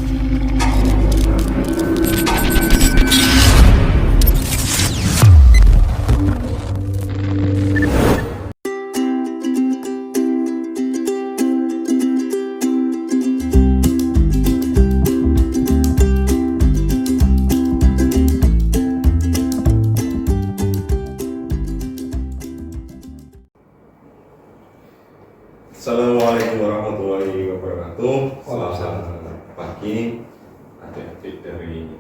Assalamualaikum warahmatullahi wabarakatuh. Selamat pagi adik-adik dari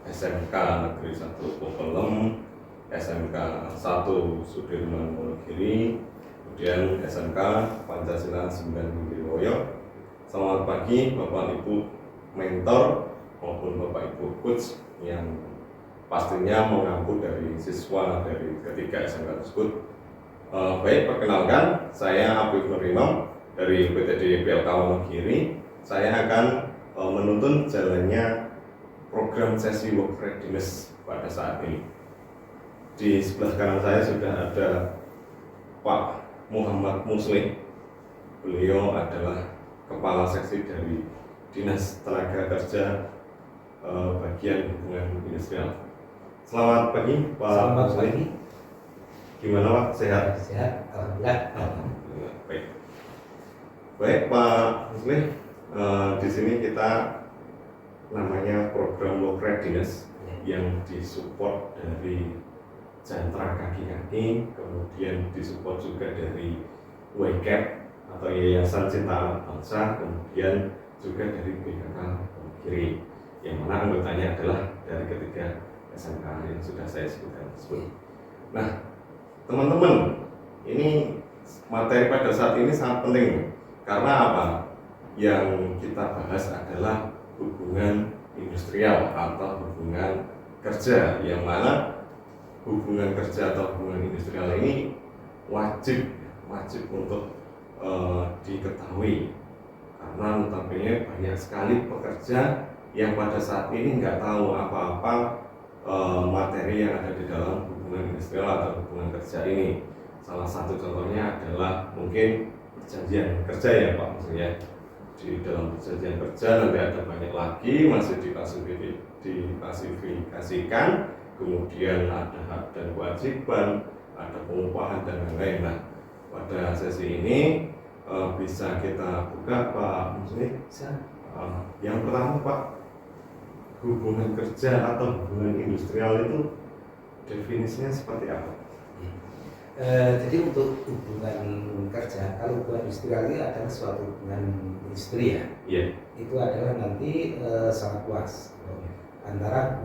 SMK Negeri 1 Popelem, SMK 1 Sudirman Wonogiri, kemudian SMK Pancasila 9 Wiroyo. Selamat pagi Bapak Ibu mentor maupun Bapak Ibu coach yang pastinya mengaku dari siswa dari ketiga SMK tersebut. Baik, perkenalkan, saya Apif Nur Imam dari PTD PLK Wonogiri. Saya akan menuntun jalannya program sesi work readiness pada saat ini. Di sebelah kanan saya sudah ada Pak Muhammad Muslim. Beliau adalah Kepala Seksi dari Dinas Tenaga Kerja bagian hubungan industrial. Selamat pagi Pak Selamat Muslim. pagi. Gimana Pak? Sehat? Sehat, alhamdulillah. Baik Pak Muslim, di sini kita namanya program work readiness yang disupport dari Jantra Kaki-Kaki, kemudian disupport juga dari YCAP atau Yayasan Cinta Anak Bangsa, kemudian juga dari BKK Wonogiri, yang mana anggotanya adalah dari ketiga SMK yang sudah saya sebutkan tersebut. Nah, teman-teman, ini materi pada saat ini sangat penting karena apa? Yang kita bahas adalah hubungan industrial atau hubungan kerja, yang mana hubungan kerja atau hubungan industrial ini wajib untuk diketahui, karena notabene banyak sekali pekerja yang pada saat ini nggak tahu apa-apa materi yang ada di dalam hubungan industrial atau hubungan kerja ini. Salah satu contohnya adalah mungkin perjanjian kerja ya Pak, maksudnya di dalam perjanjian kerja nanti ada banyak lagi masih diklasifikasikan, kemudian ada hak dan kewajiban, ada pengupahan dan lain-lain. Nah, pada sesi ini bisa kita buka Pak Muslim. Yang pertama Pak, hubungan kerja atau hubungan industrial itu definisinya seperti apa? Jadi untuk hubungan kerja, kalau hubungan industrial ini adalah suatu hubungan industri ya. Itu adalah nanti sangat luas antara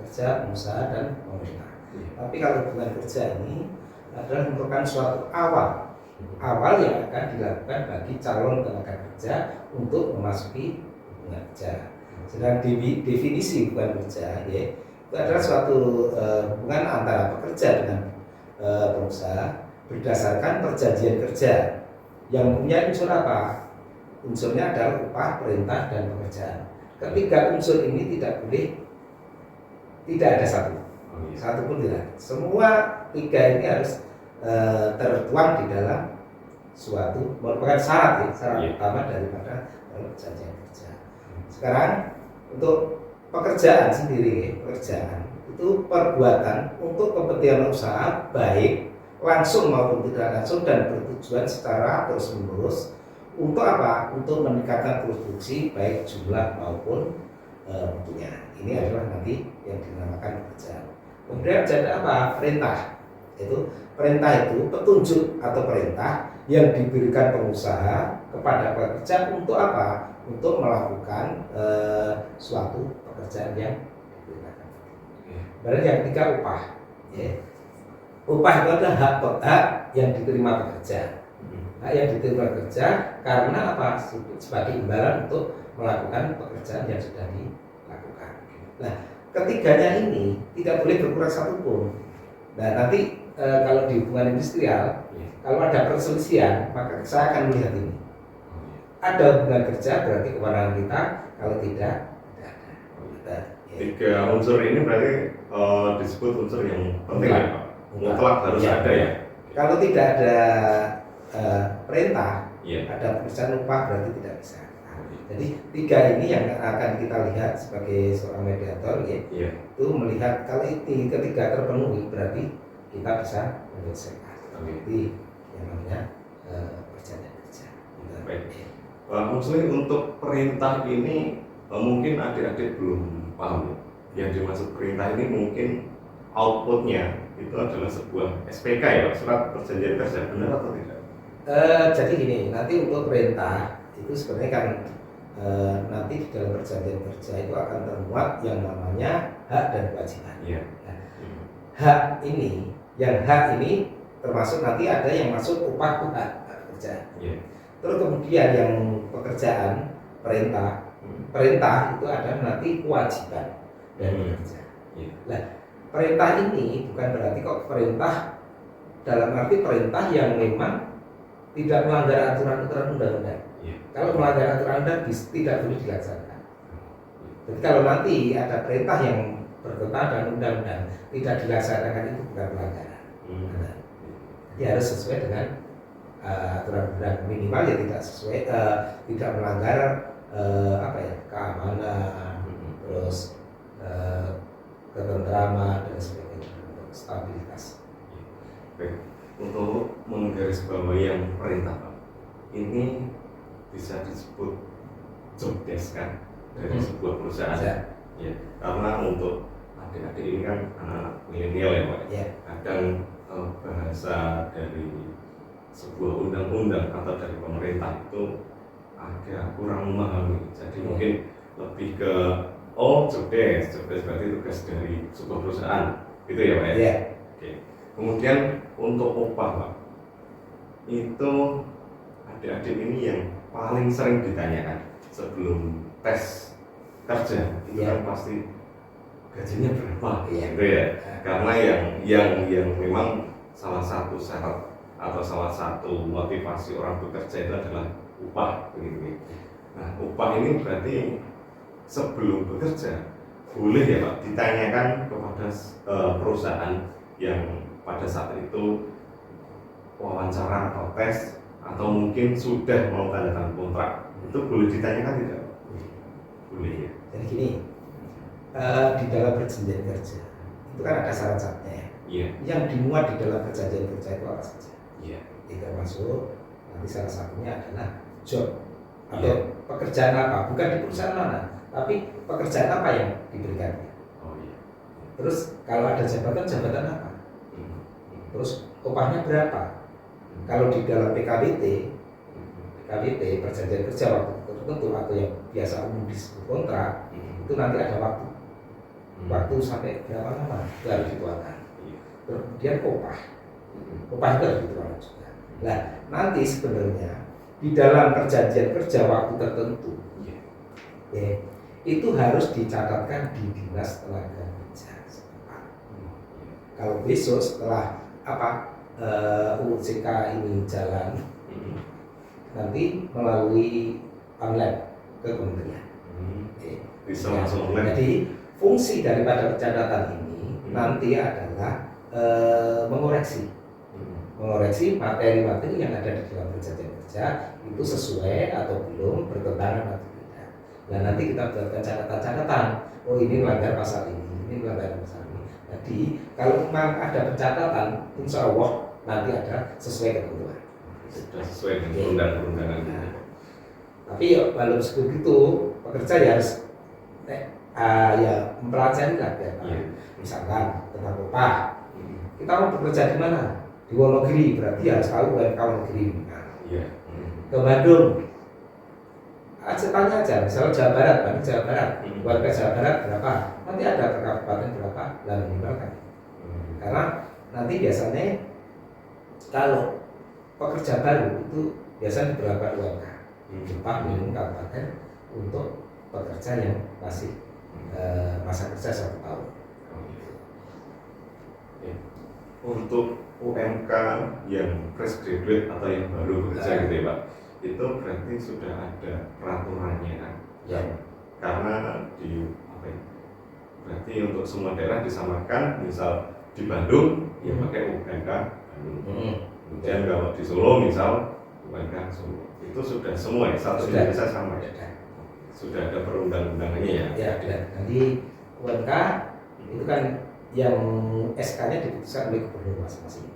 kerja, pengusaha dan pemerintah. Tapi kalau hubungan kerja ini adalah merupakan suatu awal yang akan dilakukan bagi calon tenaga kerja untuk memasuki hubungan kerja. Sedang definisi hubungan kerja ya, itu adalah suatu hubungan antara pekerja dengan pengusaha berdasarkan perjanjian kerja yang punya unsur apa? Unsurnya adalah upah, perintah, dan pekerjaan. Ketiga unsur ini tidak ada satu pun tidak. Semua tiga ini harus tertuang di dalam suatu merupakan syarat utama daripada perjanjian kerja. Sekarang untuk pekerjaan sendiri, itu perbuatan untuk kepentingan usaha baik langsung maupun tidak langsung dan bertujuan secara terus-menerus untuk apa? Untuk meningkatkan produksi baik jumlah maupun mutunya. Ini adalah nanti yang dinamakan pekerjaan. Kemudian ada apa? Perintah. Perintah itu petunjuk atau perintah yang diberikan pengusaha kepada pekerja untuk apa? Untuk melakukan suatu pekerjaan yang diberikan. Berarti yang ketiga upah. Upah itu adalah hak yang diterima pekerja. Hak yang diterima pekerja karena apa? Sebagai imbalan untuk melakukan pekerjaan yang sudah dilakukan. Nah, ketiganya ini tidak boleh berkurang satupun. Nah, nanti kalau di hubungan industrial, kalau ada perselisihan, maka saya akan melihat ini. Ada hubungan kerja berarti kewenangan kita, kalau tidak ada. Tiga unsur ini berarti disebut unsur yang penting ya Pak? Mutlak harus ada ya? Kalau tidak ada perintah, ada pekerjaan upah berarti tidak bisa. Jadi 3 ini yang akan kita lihat sebagai seorang mediator ya. Itu melihat kalau ini ketiga terpenuhi berarti kita bisa menyelesaikan. Jadi yang namanya perjanjian kerja. Baik. Pak Musli, untuk perintah ini mungkin adik-adik belum paham. Yang dimaksud perintah ini mungkin outputnya itu adalah sebuah SPK ya, surat perjanjian kerja, benar atau tidak? Jadi gini, nanti untuk perintah itu sebenarnya kan nanti di dalam perjanjian kerja itu akan termuat yang namanya hak dan kewajiban. Nah, hak ini termasuk nanti ada yang masuk upah hak kerja. Terus kemudian yang pekerjaan perintah itu ada nanti kewajiban dari kerja. Nah, perintah ini bukan berarti kok perintah dalam arti perintah yang memang tidak melanggar aturan-aturan undang-undang. Kalau melanggar aturan undang tidak boleh dilaksanakan. Jadi kalau nanti ada perintah yang bertentangan dengan undang-undang tidak dilaksanakan, itu bukan pelanggaran. Jadi harus sesuai dengan aturan undang, minimal ya tidak sesuai, tidak melanggar keamanan, terus ketentraman dan sebagainya, untuk stabilitas. Baik. Untuk menggarisbawahi yang perintah, Pak, ini bisa disebut job desk kan dari sebuah perusahaan. Ya, karena untuk adik-adik ini kan anak milenial ya, Pak. Kadang bahasa dari sebuah undang-undang atau dari pemerintah itu agak kurang memahami. Jadi mungkin lebih ke job desk berarti tugas dari sebuah perusahaan, gitu ya, Pak ya? Oke. Kemudian untuk upah, Pak, itu adik-adik ini yang paling sering ditanyakan sebelum tes kerja itu kan pasti gajinya berapa, gitu ya? Karena yang memang salah satu syarat atau salah satu motivasi orang bekerja itu adalah upah, begitu. Nah, upah ini berarti sebelum bekerja boleh ya, Pak, ditanyakan kepada perusahaan yang pada saat itu wawancara atau tes atau mungkin sudah mau tanda tangan kontrak, itu boleh ditanyakan tidak? Boleh ya. Jadi gini, di dalam perjanjian kerja itu kan ada syarat-syaratnya ya. Yang dimuat di dalam perjanjian kerja itu apa saja? Itu termasuk nanti salah satunya adalah job atau pekerjaan apa, bukan di perusahaan mana, tapi pekerjaan apa yang diberikannya. Terus kalau ada jabatan apa? Terus upahnya berapa? Kalau di dalam PKWT perjanjian kerja waktu tertentu atau yang biasa umum disebut kontrak, itu nanti ada waktu sampai berapa lama itu harus dituangkan. Kemudian upah itu harus dituangkan juga. Nah, nanti sebenarnya di dalam perjanjian kerja waktu tertentu itu harus dicatatkan di dinas tenaga kerja setempat. Kalau besok setelah UCK ini jalan, nanti melalui online ke kementerian. Bisa langsung online. Jadi fungsi daripada pencatatan ini nanti adalah mengoreksi materi-materi yang ada di dalam perjanjian kerja itu sesuai atau belum, bertentangan atau tidak. Dan nanti kita buatkan catatan-catatan. Oh, ini melanggar pasal ini melanggar pasal ini. Jadi kalau memang ada pencatatan, insya Allah nanti ada sesuai ketentuan. Sudah sesuai dengan undang-undangan. Tapi walaupun begitu, pekerja ya harus mempelajari lah ya. Misalkan tentang upah, kita mau bekerja di mana? Di Wonogiri, berarti harus tahu UMK Wonogiri. Ke Bandung, tanya aja, misalnya Jawa Barat, warga Jawa Barat berapa? Nanti ada ke kabupaten berapa, dan minimalkan. Karena nanti biasanya kalau pekerja baru itu biasanya berapa UMK, upah minimum kabupaten untuk pekerja yang masih masa kerja 1 tahun. Untuk UMK yang fresh graduate atau yang baru bekerja gitu ya, Pak, itu berarti sudah ada peraturannya kan? Karena berarti untuk semua daerah disamakan. Misal di Bandung ya pakai UMK Bandung. Kemudian kalau di Solo misal UMK Solo. Itu sudah semua ya, satu Sudah. Indonesia sama ya? Sudah ada perundang-undangannya ya? Ya, ada. Nanti UMK itu kan yang SK-nya diputuskan oleh gubernur masing-masing.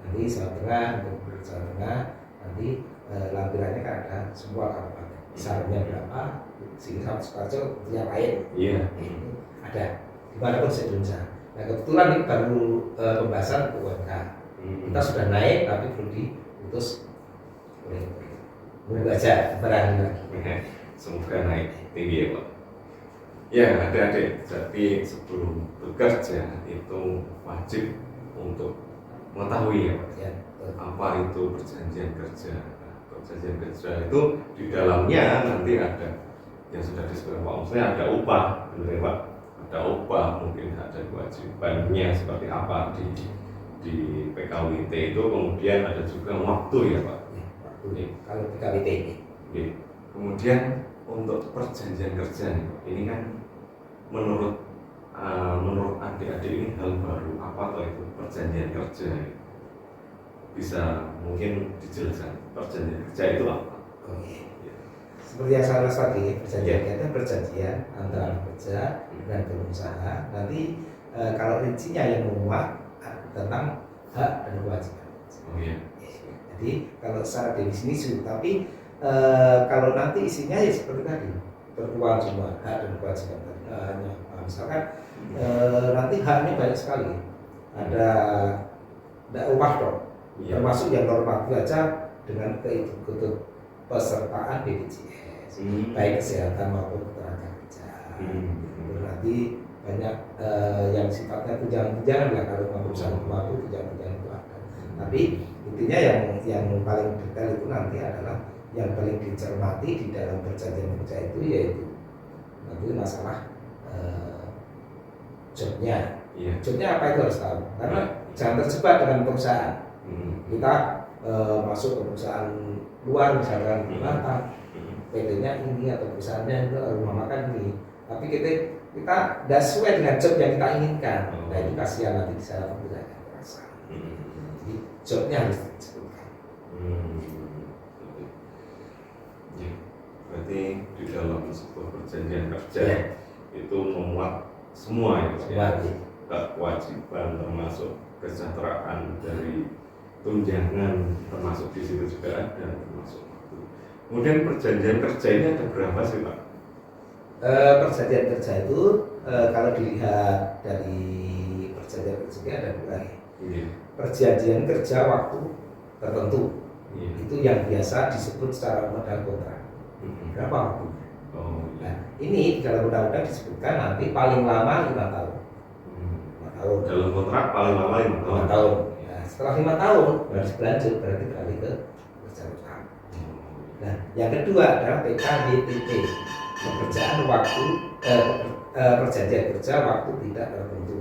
Nanti Jawa Tengah, untuk gubernur Jawa Tengah, nanti lampirannya kan ada semua kabupaten. Besarnya berapa, sehingga sampai Sukoharjo yang lain. Iya. Itu ada dimanapun di Indonesia. Nah kebetulan ini baru pembahasan UMK. Kita sudah naik tapi belum diputus oleh Moga aja barang lagi. Semoga naik tinggi ya Pak. Ya adik-adik, jadi sebelum bekerja itu wajib untuk mengetahui ya Pak, Ya, apa itu perjanjian kerja. Perjanjian kerja itu di dalamnya nanti ada yang sudah disebutkan Pak, maksudnya ada upah, benar ya Pak? Ada upah, mungkin ada kewajibannya seperti apa di PKWT itu, kemudian ada juga waktu ya Pak. waktu kalau PKWT ini. Oke. Kemudian untuk perjanjian kerja nih, Pak, ini kan menurut adik-adik ini hal baru apa atau itu perjanjian kerja? Bisa mungkin dijelaskan perjanjian kerja itu apa? Oke. Seperti yang saya ulas tadi, perjanjian itu perjanjian antara pekerja dan pengusaha. Nanti kalau rincinya yang memuat tentang hak dan kewajiban. Oh iya. Jadi kalau secara definisi, tapi kalau nanti isinya ya seperti tadi, tertuang semua hak dan kewajiban. Misalkan nanti haknya banyak sekali, ada upah dong, termasuk yang normatif aja dengan keikut pesertaan BPJS, baik kesehatan maupun ketenaga kerjaan. Nanti banyak yang sifatnya tunjangan-tunjangan lah, kalau perusahaan mampu tunjangan-tunjangan itu ada. Tapi intinya yang paling detail itu nanti adalah yang paling dicermati di dalam perjanjian kerja itu, yaitu nanti masalah jobnya. Jobnya apa itu harus tahu, karena jangan terjebak dengan perusahaan. Kita masuk ke perusahaan luar misalkan di Batam, PT-nya ini atau perusahaannya itu rumah makan ini, tapi kita tidak sesuai dengan job yang kita inginkan. Nah itu kasihan nanti di sana tidak akan terasa. Jadi jobnya harus disebutkan. Ya, berarti di dalam sebuah perjanjian kerja itu memuat semua ya, kewajiban termasuk kesejahteraan dari tunjangan, termasuk di situ juga ada, termasuk waktu. Kemudian perjanjian kerja ini ada berapa sih Pak? Perjanjian kerja itu kalau dilihat dari perjanjian kerja ada dua ya. Perjanjian kerja waktu tertentu, itu yang biasa disebut secara modal kontrak. Berapa waktu? Nah, ini di dalam undang-undang disebutkan nanti paling lama 5 tahun. 5 tahun. Dalam kontrak paling lama 5 tahun. 5 tahun. Nah, setelah 5 tahun harus berlanjut, berarti beralih ke kerja tetap. Nah, yang kedua adalah PKWTT, pekerjaan waktu perjanjian kerja waktu tidak tertentu,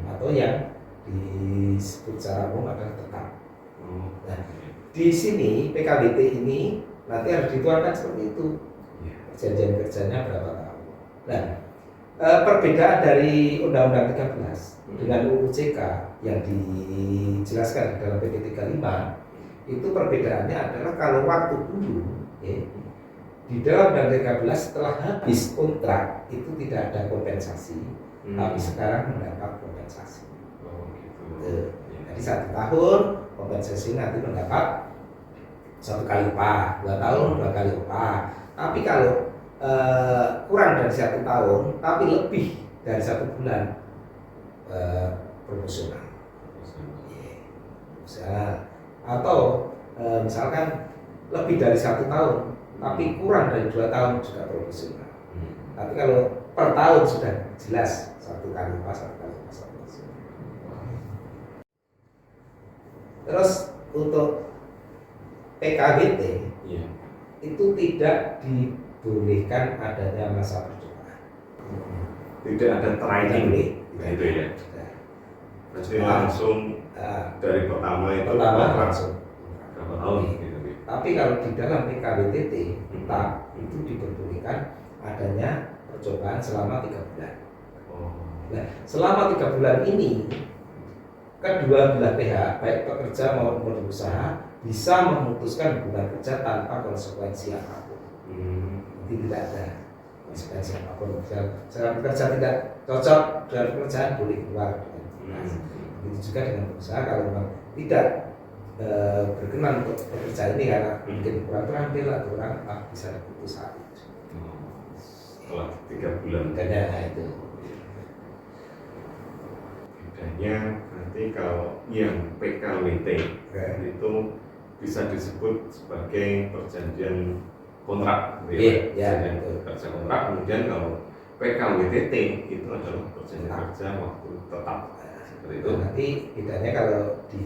atau yang disebut secara umum adalah tetap. Nah, di sini PKWT ini nanti harus dituangkan seperti itu. Perjanjian kerjanya berapa tahun. Nah, perbedaan dari Undang-Undang 13 dengan UU JK yang dijelaskan dalam PP 35 itu perbedaannya adalah kalau waktu dulu di dalam Undang-Undang 13 setelah habis kontrak itu tidak ada kompensasi, tapi sekarang mendapat kompensasi. Jadi 1 tahun kompensasi nanti mendapat 1 kali upah, 2 tahun 2 kali upah. Tapi kalau kurang dari 1 tahun, tapi lebih dari 1 bulan, proporsional. Atau misalkan lebih dari 1 tahun, tapi kurang dari 2 tahun juga proporsional. Tapi kalau per tahun sudah jelas 1 kali upah, 1 kali upah, 1 kali upah. Terus untuk PKWT itu tidak dibolehkan adanya masa percobaan. Tidak ada training, gitu ya. Berarti langsung dari pertama itu langsung berapa tahun gitu. Tapi kalau di dalam PKWTT tetap itu diperbolehkan adanya percobaan selama 3 bulan. Nah, selama 3 bulan ini kedua belah pihak, baik pekerja maupun usaha, bisa memutuskan hubungan kerja tanpa konsekuensi apapun. Jadi tidak ada konsekuensi apapun. Secara bekerja tidak cocok dengan pekerjaan boleh keluar. Begitu juga dengan pengusaha, kalau memang tidak berkenan untuk pekerjaan ini karena mungkin kurang terampil atau kurang bisa diputus saat itu. Setelah 3 bulan. Bedanya itu. Bedanya berarti kalau yang PKWT itu bisa disebut sebagai perjanjian kontrak, perjanjian kerja kontrak. Kemudian kalau PKWTT itu adalah perjanjian kerja waktu tetap. Seperti itu. Nanti bedanya kalau di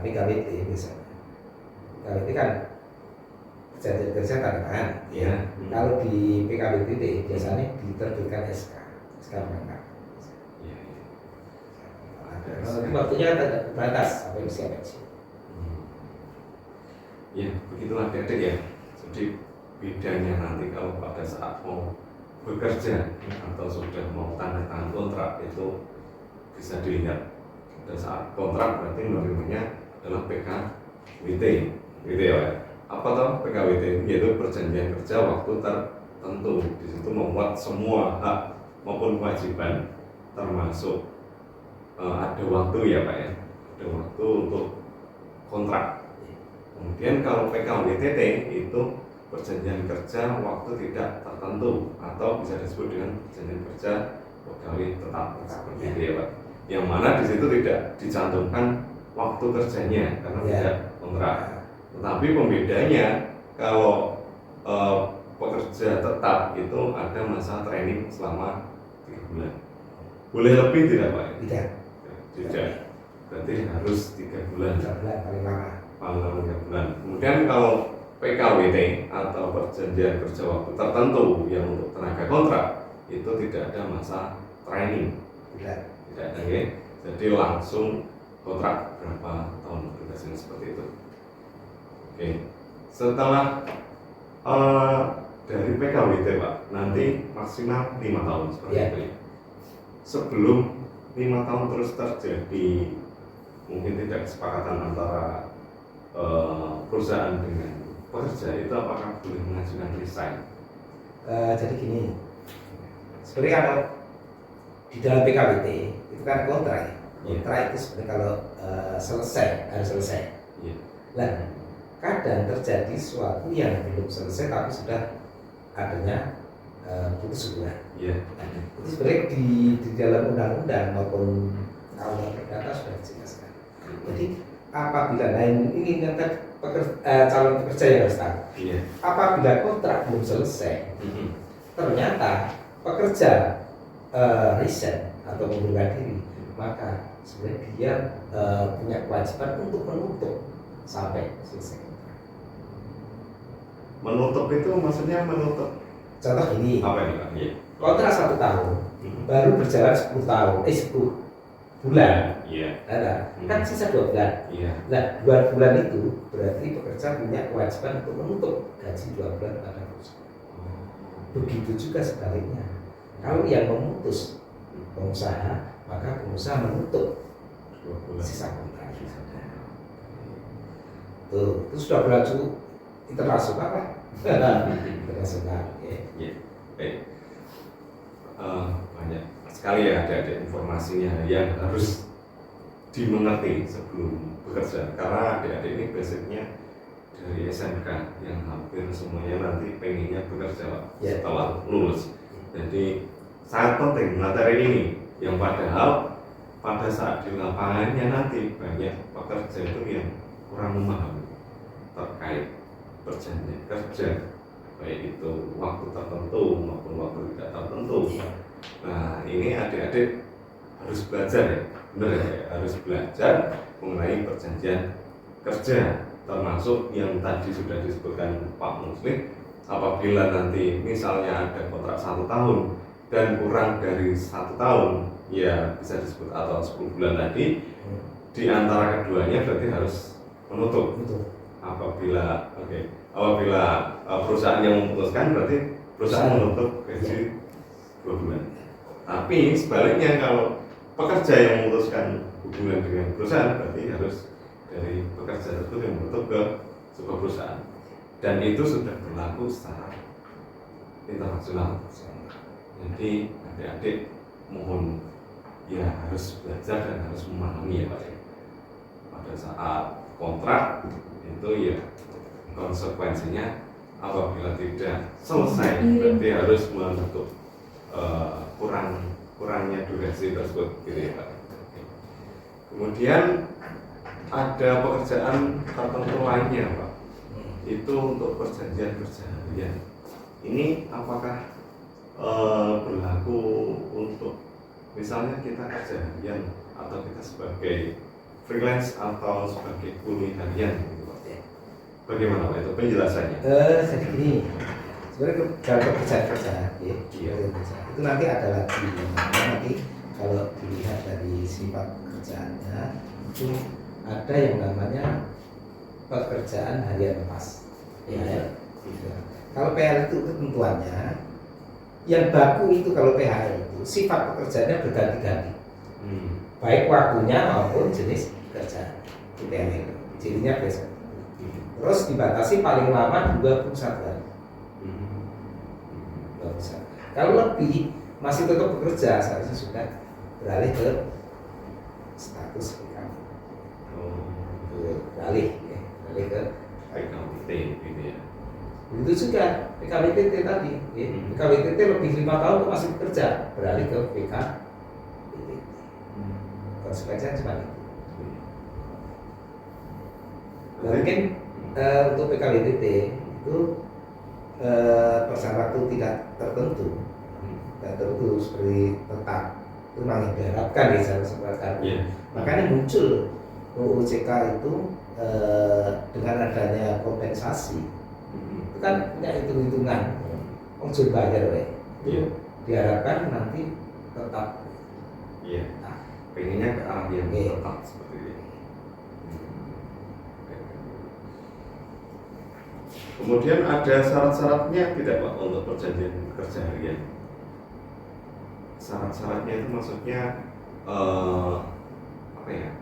PKWT misalnya, PKWT kan perjanjian kerja tanda tangan. Ya. Kalau di PKWTT biasanya diterbitkan SK mengikat. Waktunya tidak terbatas sampai usia pensiun. Ya, begitulah adik-adik ya. Jadi bedanya nanti kalau pada saat mau bekerja atau sudah mau tanda tangan kontrak itu bisa dilihat. Pada saat kontrak berarti menerimanya adalah PKWT, gitu ya. Apa toh PKWT? Yaitu perjanjian kerja waktu tertentu. Di situ memuat semua hak maupun kewajiban, termasuk ada waktu ya Pak ya, ada waktu untuk kontrak. Kemudian kalau PKWTT itu perjanjian kerja waktu tidak tertentu atau bisa disebut dengan perjanjian kerja pegawai tetap seperti itu ya Pak. Yang mana di situ tidak dicantumkan waktu kerjanya karena tidak kontrak. Tetapi pembedanya kalau pekerja tetap itu ada masa training selama 3 bulan. Boleh lebih tidak Pak? Tidak. Berarti harus 3 bulan. 3 bulan paling lama. Paling lama 3 bulan. Kemudian kalau PKWT atau perjanjian kerja waktu tertentu yang untuk tenaga kontrak itu tidak ada masa training. Tidak ada ya. Jadi langsung kontrak berapa tahun durasinya seperti itu. Oke. Setelah dari PKWT Pak, nanti maksimal 5 tahun seperti itu ya. Sebelum 5 tahun terus terjadi mungkin tidak kesepakatan antara perusahaan dengan pekerja, itu apakah boleh mengajukan resign? Jadi gini, sebenarnya kalau di dalam PKWT itu kan kontrak ya. Kontrak itu sebenarnya kalau harus selesai. Nah, kadang terjadi sesuatu yang belum selesai tapi sudah adanya putus hubungan. Itu sebenarnya di dalam undang-undang maupun undang perdata sudah dijelaskan. Jadi apabila ini kan calon pekerja yang harus tahu. Apabila kontrak belum selesai, ternyata pekerja resign atau mengundurkan diri, maka sebenarnya dia punya kewajiban untuk menutup sampai selesai. Menutup itu maksudnya menutup. Contoh ini. Apa ini Pak? Kontrak 1 tahun, baru berjalan 10 bulan. Kan sisa 2 bulan. Nah, 2 bulan itu berarti pekerja punya kewajiban untuk menutup gaji 2 bulan pada perusahaan. Begitu juga sebaliknya. Kalau yang memutus pengusaha, maka pengusaha menutup 2 bulan sisa kontrak. Itu sudah berlaku internasional lah. Internasional. Baik. Banyak sekali ya ada informasinya yang harus dimengerti sebelum bekerja, karena adik-adik ini basicnya dari SMK yang hampir semuanya nanti pengennya bekerja setelah lulus. Jadi sangat penting materi ini yang padahal pada saat di lapangannya nanti banyak pekerja itu yang kurang memahami terkait perjanjian kerja, baik itu waktu tertentu maupun waktu tidak tertentu. Nah, ini adik-adik harus belajar ya, benar ya, harus belajar mengenai perjanjian kerja, termasuk yang tadi sudah disebutkan Pak Muslim. Apabila nanti misalnya ada kontrak 1 tahun dan kurang dari 1 tahun, ya bisa disebut atau 10 bulan tadi, di antara keduanya berarti harus menutup. Apabila perusahaan yang memutuskan berarti perusahaan menutup gaji 2 bulan. Tapi sebaliknya kalau pekerja yang memutuskan hubungan dengan perusahaan berarti harus dari pekerja tersebut yang menutup ke sebuah perusahaan, dan itu sudah berlaku secara internasional. Jadi adik-adik mohon ya harus belajar dan harus memahami ya Pak ya. Pada saat kontrak itu ya konsekuensinya apabila tidak selesai berarti harus menutup kurangnya durasi tersebut gitu ya Pak. Kemudian ada pekerjaan tertentu lainnya Pak, itu untuk perjanjian kerja harian. Ini apakah berlaku untuk misalnya kita kerja harian atau kita sebagai freelance atau sebagai kuli harian gitu Pak? Bagaimana Pak itu penjelasannya? Jadi gini, sebenarnya dalam pekerjaan kerja, ya, itu nanti ada lagi, nanti kalau dilihat dari sifat pekerjaannya itu ada yang namanya pekerjaan harian lepas. Ya, gitu. Kalau PHL itu ketentuannya yang baku itu kalau PHL itu sifat pekerjaannya berganti-ganti, baik waktunya maupun jenis pekerjaan. PHL cirinya biasa. Terus dibatasi paling lama 21 hari. Kalau lebih masih tetap bekerja, seharusnya sudah beralih ke status PKW. Beralih ke PKWT gitu ya. Begitu juga PKWTT tadi, ya. PKWTT lebih 5 tahun kok masih bekerja, beralih ke PKWTT. Konsekuensinya cuma itu. Mungkin untuk PKWTT itu persyaratan tidak tertentu, seperti tetap itu memang diharapkan di sana sebagai. Makanya muncul UUCK itu dengan adanya kompensasi. Itu kan punya hitung-hitungan ongkos bayar itu diharapkan nanti tetap pengennya ke arah yang tetap seperti ini. Kemudian ada syarat-syaratnya tidak Pak untuk perjanjian kerja harian? Syarat-syaratnya itu maksudnya apa ya,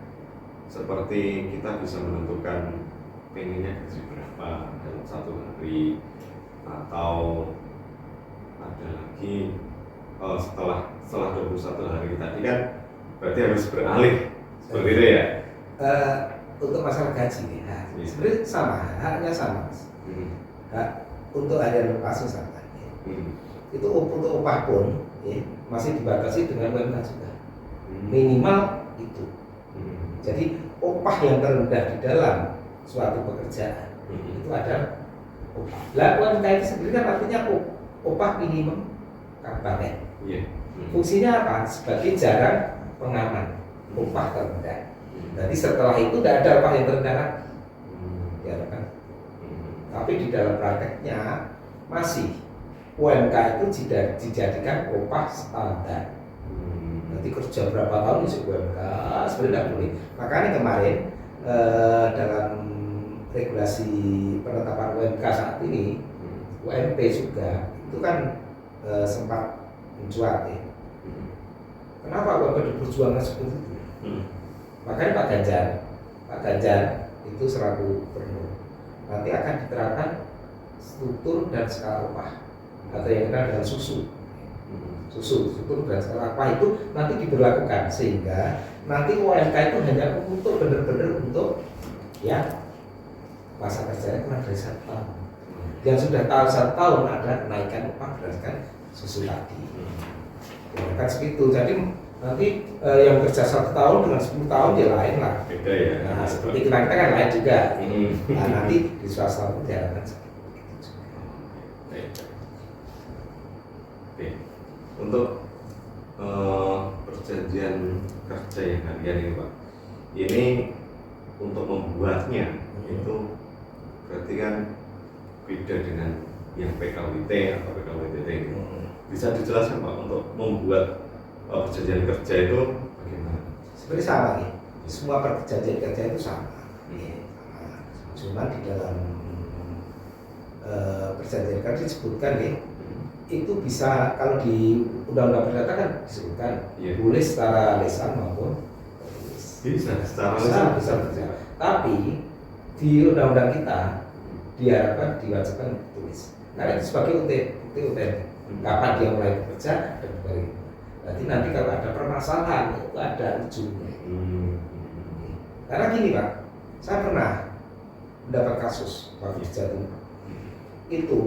seperti kita bisa menentukan pengennya gaji berapa dalam satu hari, atau ada lagi setelah 21 hari tadi kan berarti harus beralih seperti itu ya. Untuk masalah gaji sebenarnya sama, haknya sama Mas. Hak untuk harian lepas sama. Itu untuk upah pun masih dibatasi dengan UMK juga, minimal itu. Jadi upah yang terendah di dalam suatu pekerjaan itu ada upah. Lah UMK itu sendiri kan artinya upah minimum kabupaten. Fungsinya apa? Sebagai jarak pengaman upah terendah. Jadi setelah itu tidak ada upah yang terendah lagi. Diharapkan. Tapi di dalam prakteknya masih UMK itu dijadikan upah standar. Nanti kerja berapa tahun isi UMK sebenarnya tidak boleh. Makanya kemarin dalam regulasi penetapan UMK saat ini, UMP juga itu kan sempat mencuat ya. Kenapa UMP diperjuangkan seperti itu? Makanya Pak Ganjar itu selaku gubernur nanti akan diterapkan struktur dan skala upah atau yang dikenal dengan struktur dan skala upah itu nanti diberlakukan sehingga nanti UMK itu hanya untuk benar-benar untuk ya masa kerjanya kurang dari 1 tahun. Yang sudah tahu 1 tahun ada kenaikan upah berdasarkan susu tadi. Kan segitu. Jadi nanti yang kerja 1 tahun dengan 10 tahun ya lain lah. Beda ya. Nah, seperti kita kan lain juga. Nah, nanti di swasta pun diharapkan seperti itu. Oke. Untuk perjanjian kerja yang harian ini Pak, ini untuk membuatnya itu berarti kan beda dengan yang PKWT atau PKWTT ini. Bisa dijelaskan Pak untuk membuat perjanjian kerja itu bagaimana? Sebenarnya sama ya. Semua perjanjian kerja itu sama. Cuma di dalam perjanjian kerja disebutkan ya, itu bisa kalau di undang-undang perdata kan disebutkan boleh secara lisan maupun tertulis. Bisa, secara bisa berjalan. Tapi di undang-undang kita diharapkan diwajibkan tulis. Karena itu sebagai bukti otentik. Kapan dia mulai bekerja dan sebagainya. Berarti nanti kalau ada permasalahan itu ada ujungnya. Karena gini Pak, saya pernah mendapat kasus waktu di Jawa Timur. Itu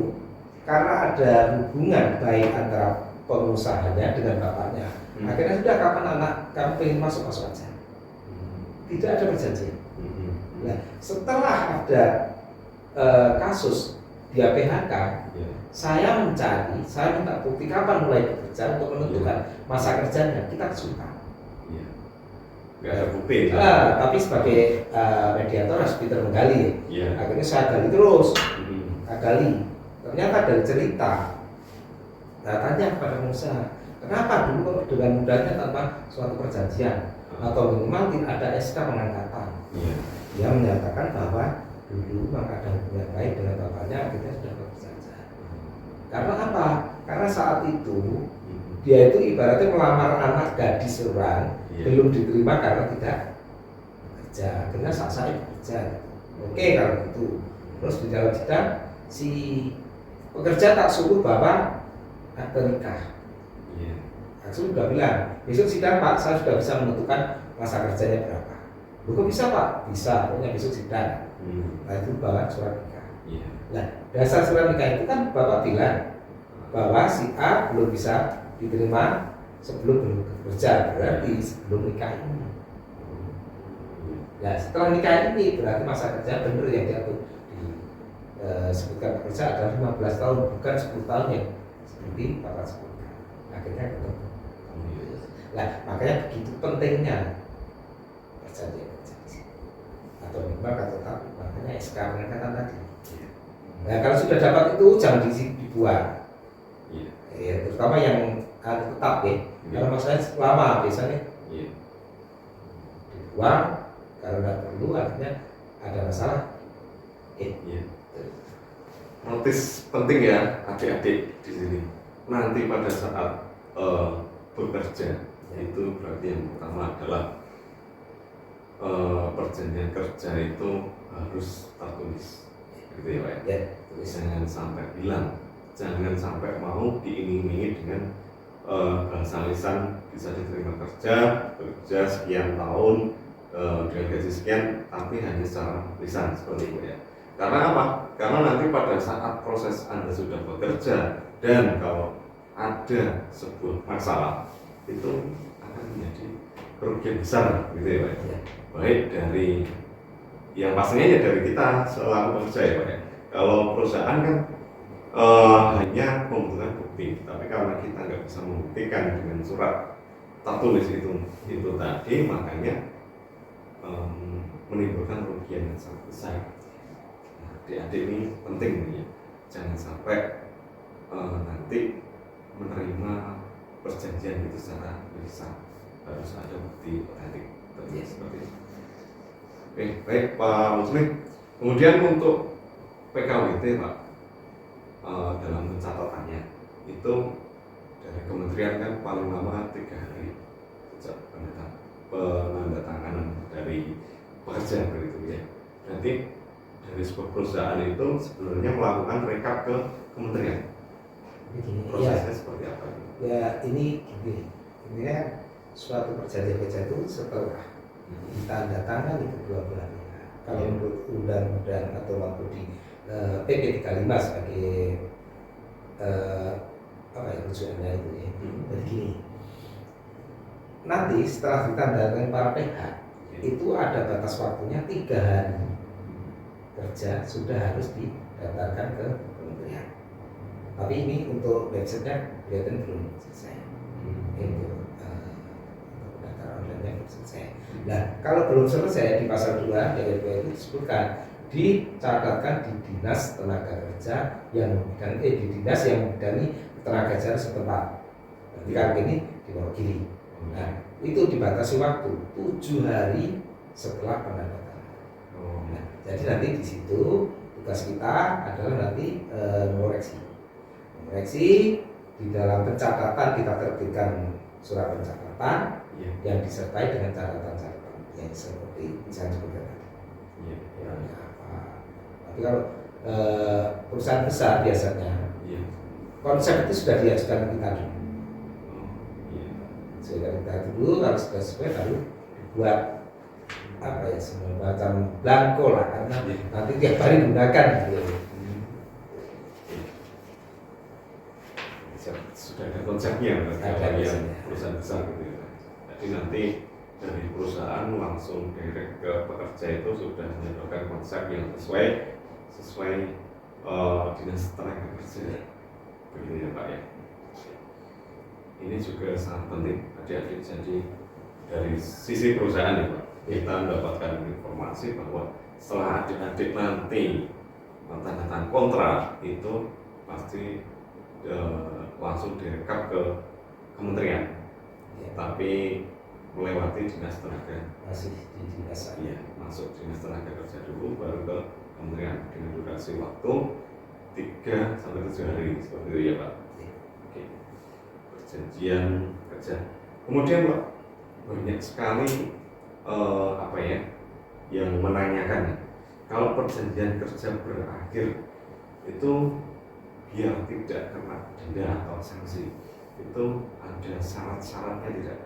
karena ada hubungan baik antara pengusahanya dengan bapaknya. Akhirnya sudah, kapan anak kamu pengen masuk aja. Tidak ada perjanjian. Nah, setelah ada kasus dia PHK, saya minta bukti kapan mulai bekerja untuk menentukan masa kerjanya. Kita kesulitan. Nggak ada bukti. Tapi sebagai mediator harus Peter menggali. Akhirnya saya gali terus, gali. Ternyata dari cerita, tanya kepada pengusaha, kenapa dulu dengan mudahnya tanpa suatu perjanjian atau minimal tidak ada SK pengangkatan. Dia menyatakan bahwa dulu memang ada hubungan baik dengan bapaknya, akhirnya sudah bekerja. Karena apa? Karena saat itu dia itu ibaratnya melamar anak gadis orang, belum diterima karena tidak bekerja. Akhirnya saat saya bekerja. Oke kalau gitu. Terus di dalam sidang si pekerja tak suruh bawa akte nikah. Aku sudah bilang, besok sidang Pak, saya sudah bisa menentukan masa kerjanya berapa. Kok bisa Pak? Bisa, pokoknya besok sidang. Nah itu bawa surat nikah. Nah dasar surat nikah itu kan Bapak bilang bahwa si A belum bisa diterima sebelum bekerja, berarti sebelum nikah ini. Nah setelah nikah ini berarti masa kerja benar yang diatur sebutkan pekerja adalah 15 tahun, bukan 10 tahun yang seperti Bapak sebutkan. Akhirnya ketemu. Nah makanya begitu pentingnya perjanjian atau minimal atau tak, makanya SK pengangkatan tadi. Nah kalau sudah dapat itu jangan dibuang. Terutama yang tetap ya. Karena masalahnya lama biasanya dibuang karena tidak perlu, akhirnya ada masalah. Notis penting ya adik-adik di sini. Nanti pada saat bekerja itu berarti yang pertama adalah perjanjian kerja itu harus tertulis, gitu ya Pak ya. Jangan sampai hilang, jangan sampai mau diiming-imingi dengan bahasa lisan bisa diterima bekerja sekian tahun dengan gaji sekian, tapi hanya secara lisan seperti itu ya. Karena apa? Karena nanti pada saat proses Anda sudah bekerja dan kalau ada sebuah masalah itu akan menjadi kerugian besar, gitu ya Pak. Baik dari yang pastinya ya dari kita selaku pekerja ya Pak ya. Kalau perusahaan kan hanya membutuhkan bukti, tapi karena kita nggak bisa membuktikan dengan surat tertulis itu tadi, makanya menimbulkan kerugian yang sangat besar. Adik-adik ini penting ya, jangan sampai nanti menerima perjanjian itu secara lisan, harus ada bukti otentik seperti itu. Oke, baik Pak Muslim. Kemudian untuk PKWT Pak, dalam pencatatannya itu dari kementerian kan paling lama 3 hari sejak penandatanganan dari pekerja begitu ya. Berarti dari sebuah perusahaan itu sebenarnya melakukan rekap ke kementerian. Prosesnya seperti apa? Ya ini gini, ini kan suatu perjanjian kerja itu setelah ditandatangani kedua belah pihak. Kalau menurut undang-undang atau waktu di PP 35 sebagai rujukannya itu ya. Jadi gini, nanti setelah ditandatangani para pihak itu ada batas waktunya 3 hari kerja sudah harus didaftarkan ke kementerian. Tapi ini untuk websitenya kelihatan belum selesai. Itu pendaftaran online-nya belum selesai. Nah, kalau belum selesai di pasal 2 dari 2 itu disebutkan dicatatkan di dinas tenaga kerja yang di dinas yang membidangi tenaga kerja setempat. Berarti kalau ini di Wonogiri. Nah, itu dibatasi waktu 7 hari setelah penandatanganan. Nah, jadi nanti di situ tugas kita adalah nanti mengoreksi di dalam pencatatan kita terbitkan surat pencatatan yang disertai dengan catatan-catatan ya seperti misalnya seperti tadi. Iya. Kurangnya apa? Tapi kalau perusahaan besar biasanya Iya. konsep itu sudah diajukan kita dulu. Oh, iya. Sudah kita dulu, kalau sudah sesuai baru dibuat apa ya, semacam blanko lah, karena nanti tiap hari gunakan gitu. Sudah ada konsepnya Ada yang konsepnya. perusahaan besar gitu ya. Jadi nanti dari perusahaan langsung direct ke pekerja itu sudah menyodorkan konsep yang sesuai dinas tenaga kerja, begitu ya Pak ya. Ini juga sangat penting adik-adik. Jadi dari sisi perusahaan ya Pak, kita mendapatkan informasi bahwa setelah adik-adik nanti menandatangani kontrak itu pasti langsung direkap ke kementerian, Ya, tapi melewati dinas tenaga. masih di dinas saya. Iya, masuk dinas tenaga kerja dulu, baru ke kementerian dengan durasi waktu 3 sampai 7 hari seperti itu ya Pak. Ya. Oke, perjanjian kerja. Kemudian Pak, banyak sekali apa ya yang menanyakan kalau perjanjian kerja berakhir itu biar tidak kena denda atau sanksi, itu ada syarat-syaratnya tidak?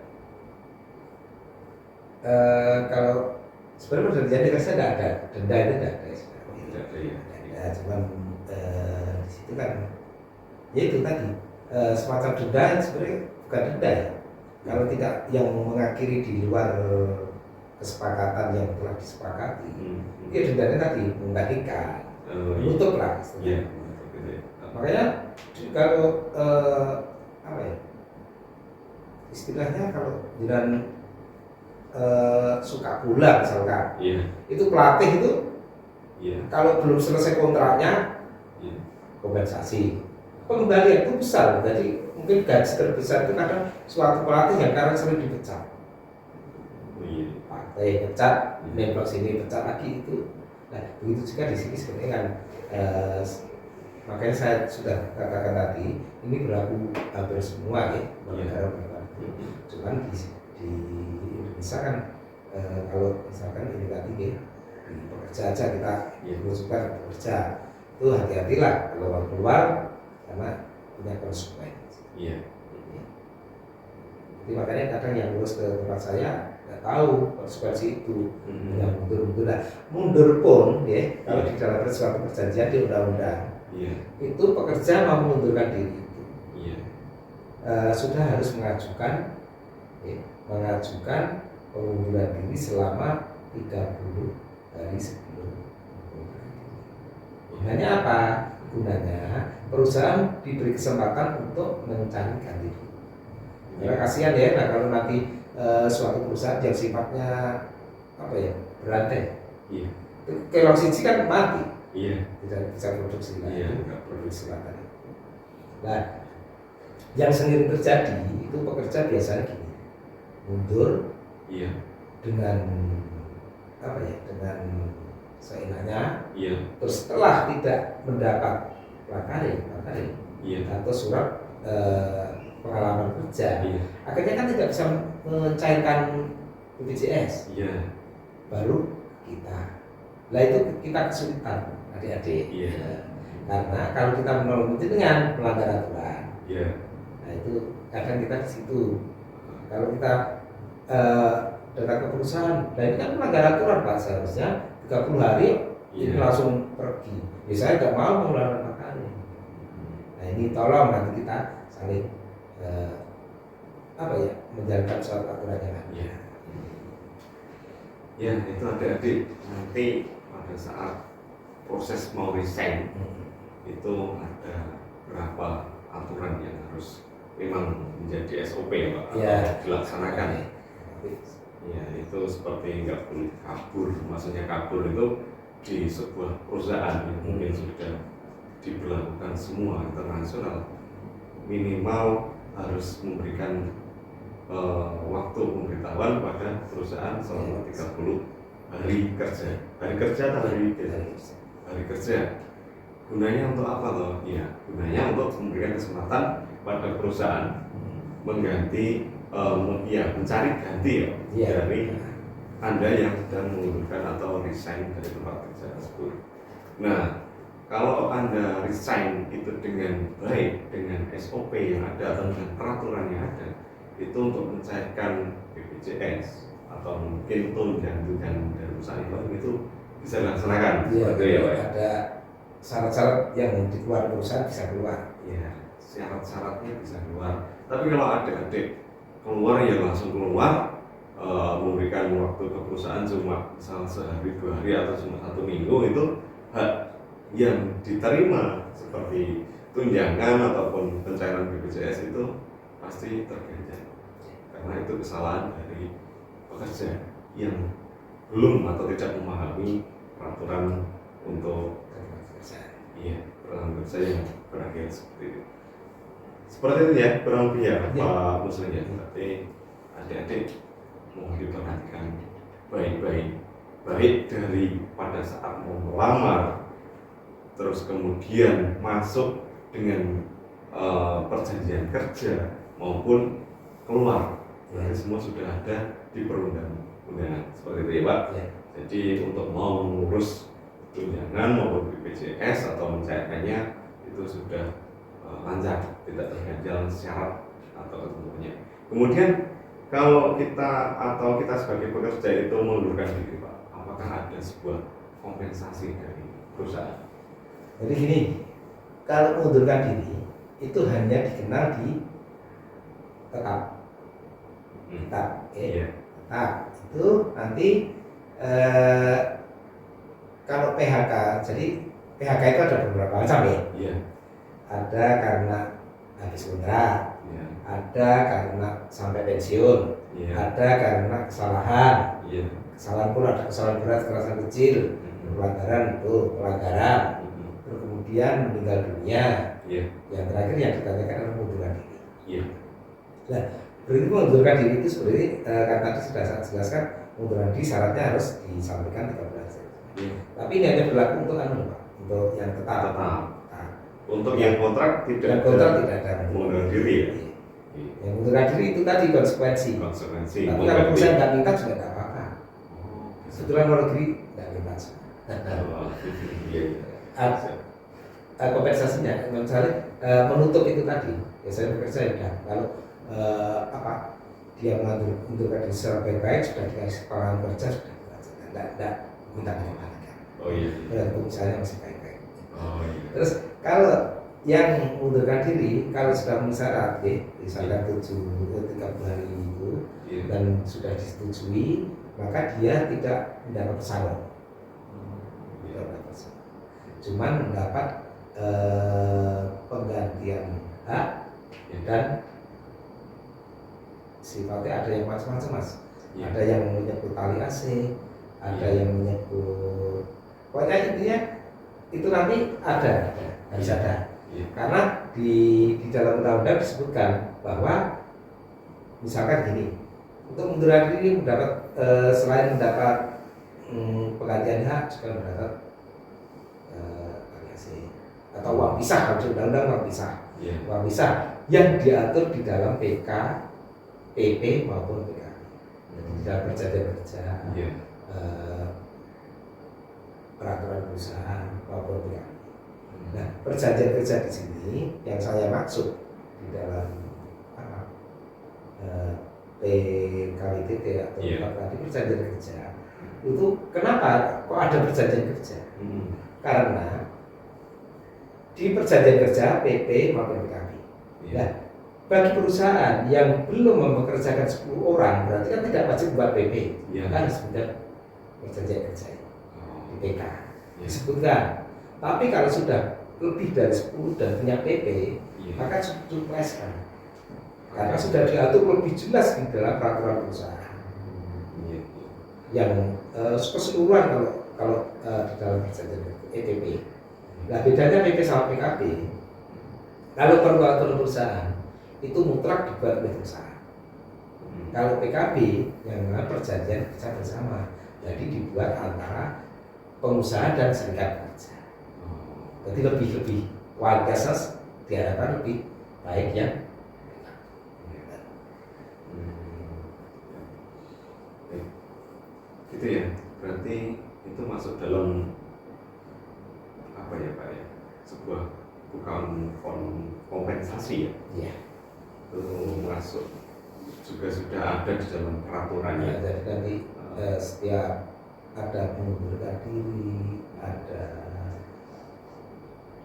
Kalau sebenarnya perjanjian kerja tidak ada, denda itu tidak ada. Tidak ada ya. Ya, cuman di situ kan, ya itu tadi semacam denda sebenarnya bukan denda ya. Kalau tidak yang mengakhiri di luar kesepakatan yang telah disepakati, ya dendanya tadi menggantikan, menutup lah. Iya. Makanya kalau apa ya istilahnya, kalau dengan suka pula misalkan, Iya. itu pelatih itu Iya. kalau belum selesai kontraknya Iya. kompensasi, pengembalian itu besar. Jadi mungkin gaji terbesar itu kadang suatu pelatih yang karena sering dipecat, Iya. pelatih pecat, nembak sini pecat lagi itu. Nah begitu juga di sini sebenarnya kan. Makanya saya sudah katakan tadi, ini berlaku hampir semua ya, negara-negara. Cuman di Indonesia kan kalau misalkan ini tadi ya, di pekerja aja kita mengusulkan pekerja itu hati-hatilah kalau keluar karena punya konsekuensi. Iya. Jadi makanya kadang yang ngurus ke tempat saya nggak tahu konsekuensi itu, yang mundur-mundur. Nah, mundur pun ya, kalau di dalam suatu perjanjian di undang-undang, itu pekerja mau mengundurkan diri itu sudah harus mengajukan pengunduran diri selama 30 hari sebelum. Gunanya apa? Gunanya perusahaan diberi kesempatan untuk mencari ganti rugi. Karena kasihan ya, nah kalau nanti suatu perusahaan yang sifatnya apa ya, berantai, itu kelang siji kan mati. Tidak bisa produksi lagi, tidak produksi lagi. Nah, yang sering terjadi itu pekerja biasanya gini, mundur dengan apa ya, dengan seenaknya. Terus setelah tidak mendapat prakarya atau surat pengalaman kerja, akhirnya kan tidak bisa mencairkan BPJS. Baru kita, lah itu kita kesulitan adik-adik. Karena kalau kita menolak itu dengan melanggar aturan, nah itu kadang kita di situ. Kalau kita datang ke perusahaan, nah ini kan melanggar aturan Pak, seharusnya 30 hari ini langsung pergi. Biasanya nggak mau mengeluarkan makannya. Nah ini tolong nanti kita saling apa ya, menjalankan suatu aturan yang ada. Ya itu adik-adik, nanti pada saat proses mau resign itu ada berapa aturan yang harus memang menjadi SOP ya Pak, atau dilaksanakan. Ya itu seperti nggak boleh kabur, maksudnya kabur itu di sebuah perusahaan yang mungkin sudah diberlakukan semua internasional, minimal harus memberikan waktu pemberitahuan pada perusahaan selama 30 hari kerja. Hari kerja atau hari kerja. Gunanya untuk apa loh? Ya, gunanya untuk memberikan kesempatan pada perusahaan mengganti, mencari ganti dari Anda yang sedang mengundurkan atau resign dari tempat kerja tersebut. Nah, kalau Anda resign itu dengan baik, dengan SOP yang ada atau dengan peraturan yang ada, itu untuk mencairkan BPJS atau mungkin tunjangan dari perusahaan itu bisa dilaksanakan. Iya, Seperti ya, Pak. ada syarat-syarat yang dikeluarkan perusahaan bisa keluar. Ya, syarat-syaratnya bisa keluar. Tapi kalau adik-adik keluar ya langsung keluar, memberikan waktu ke perusahaan cuma misal sehari 2 hari atau cuma 1 minggu, itu hak yang diterima seperti tunjangan ataupun pencairan BPJS itu pasti terganjal karena itu kesalahan dari pekerja yang belum atau tidak memahami peraturan untuk peraturan kerja yang berakhir seperti itu. Seperti itu ya, kurang lebih ya Pak Muslim ya. Tapi adik-adik mohon diperhatikan baik dari pada saat mau melamar, terus kemudian masuk dengan perjanjian kerja maupun keluar. Jadi semua sudah ada di perundang-undangan seperti itu ya Pak. Jadi untuk mau mengurus tunjangan maupun BPJS atau mencairkannya itu sudah lancar, tidak terganjal syarat atau ketentuannya. Kemudian kalau kita sebagai pekerja itu mengundurkan diri Pak, apakah ada sebuah kompensasi dari perusahaan? Jadi gini, kalau mengundurkan diri itu hanya dikenal di tetap. Tetap itu nanti kalau PHK, jadi PHK itu ada beberapa macam ya. Ada karena habis kontrak, ada karena sampai pensiun, ada karena kesalahan. Kesalahan pun ada kesalahan berat, kesalahan kecil, pelanggaran, terus kemudian meninggal dunia. Yang terakhir yang ditanyakan adalah mengundurkan diri. Nah, berarti mengundurkan diri itu sebenarnya kan tadi sudah saya jelaskan, mengundurkan diri syaratnya harus disampaikan 3 bulan. Tapi ini hanya berlaku untuk untuk yang tetap. Untuk yang kontrak tidak ada mengundurkan diri ya. Yang mengundurkan diri itu tadi konsekuensi. Tapi kalau perusahaan nggak minta juga nggak apa-apa. Setelah luar negeri nggak minta. Kompensasinya, misalnya menutup itu tadi. Ya saya bekerja ya. Kalau dia mengundurkan diri secara baik-baik, sudah dikasih pengalaman kerja, sudah tidak minta apa-apa. Misalnya masih baik-baik. Terus kalau yang mengundurkan diri, kalau sudah memenuhi syarat, misalkan 30 hari itu dan sudah disetujui, maka dia tidak mendapat pesangon. Cuman mendapat penggantian hak dan sifatnya ada yang macam-macam Mas. Ada yang menyebut tali AC, ada yang menyebut, pokoknya intinya itu nanti harus ada. Karena di dalam undang-undang disebutkan bahwa misalkan gini, untuk mengundurkan diri mendapat selain mendapat penggantian hak juga mendapat variasi atau uang pisah. Kalau di undang-undang uang pisah, uang pisah yang diatur di dalam PK, PP maupun PKB. Di dalam perjanjian kerja, peraturan perusahaan maupun PKB. Nah, perjanjian kerja di sini yang saya maksud di dalam PKWTT atau tadi perjanjian kerja itu kenapa kok ada perjanjian kerja? Karena di perjanjian kerja PP maupun PKB. Nah, bagi perusahaan yang belum mempekerjakan 10 orang berarti kan tidak wajib buat PP, kan sebenarnya perjanjian kerja di PK disebutkan. Tapi kalau sudah lebih dari 10 dan punya PP, maka cukup SK. Karena sudah diatur lebih jelas di dalam peraturan perusahaan. Yang keseluruhan kalau di dalam perjanjian EPP. Nah, bedanya PP sama PKB. Kalau peraturan perusahaan itu mutlak dibuat oleh perusahaan. Kalau PKB yang perjanjian kerja bersama, jadi dibuat antara pengusaha dan serikat kerja. Jadi lebih kualitasnya diharapkan lebih baik ya. Itu ya, berarti itu masuk dalam apa ya Pak ya, sebuah bukan kompensasi ya? Iya. Itu masuk juga sudah ada di dalam peraturannya. Ya, jadi nanti setiap ada mengundurkan diri, ada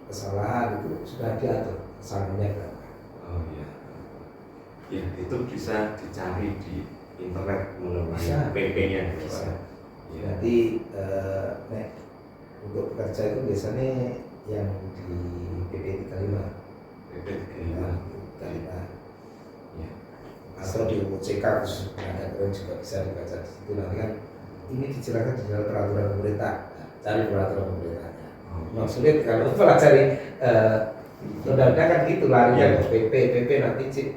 kesalahan itu sudah diatur sanksinya berapa. Oh iya. Ya itu bisa dicari di internet mengenai PP-nya. Bisa. Ya. Jadi untuk pekerja itu biasanya yang di PP 35. PP 35. Ya. Atau di OJK khusus tenaga kerja juga bisa dibaca di situ. Nanti kan ini dijelaskan di dalam peraturan pemerintah. Cari peraturan pemerintahnya. Maksudnya kalau pelajari undang-undang kan gitu larinya ke PP nanti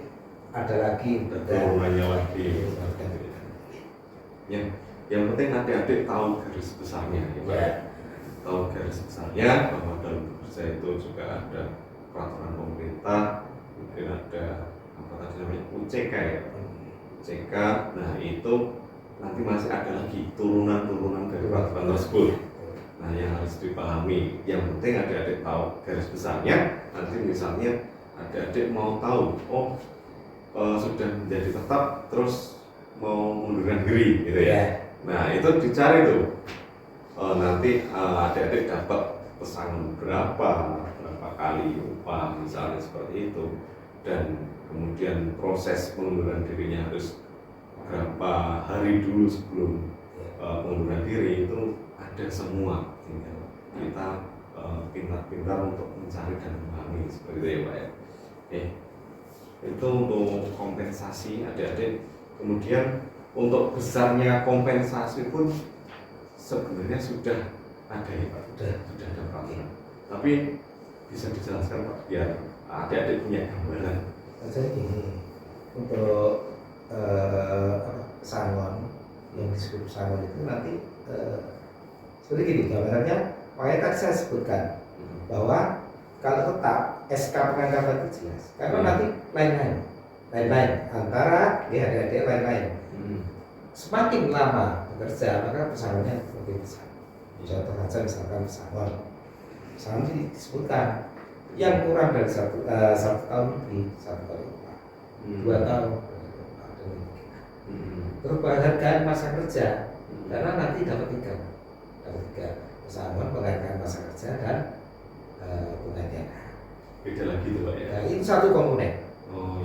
ada lagi turunannya lagi. Ya, yang penting adik-adik tahu garis besarnya, ya. Tahu garis besarnya bahwa dalam bekerja itu juga ada peraturan pemerintah, mungkin ada apa tadi namanya UCK ya, UCK. Nah itu nanti masih ada lagi turunan-turunan dari peraturan tersebut. Nah yang harus dipahami, yang penting adik-adik tahu garis besarnya. Nanti misalnya adik-adik mau tahu, sudah menjadi tetap terus mau mundurkan diri gitu ya. Nah itu dicari tuh, nanti adik-adik dapat pesangon berapa kali upah misalnya seperti itu, dan kemudian proses pengunduran dirinya harus berapa hari dulu sebelum pengunduran diri, itu ada semua. Tinggal kita pintar-pintar untuk mencari dan memahami seperti itu ya Pak ya. Itu untuk kompensasi adik-adik. Kemudian untuk besarnya kompensasi pun sebenarnya sudah ada ya Pak, sudah ada peraturan. Tapi bisa dijelaskan Pak biar adik-adik punya gambaran. Jadi gini, untuk pesangon yang disebut pesangon itu nanti seperti gini gambarannya. Makanya tadi saya sebutkan bahwa kalau tetap SK pengangkatan itu jelas, karena nanti lain-lain antara adik-adik lain-lain. Semakin lama bekerja maka pesangonnya lebih besar. Contoh saja misalkan pesangon disebutkan yang kurang dari satu tahun lebih, 1 kali upah, 2 tahun. Perhargaan masa kerja, karena nanti dapat tiga pesangon, penghargaan masa kerja dan penggantian. Beda lagi tuh Pak ya. Nah, itu satu komponen,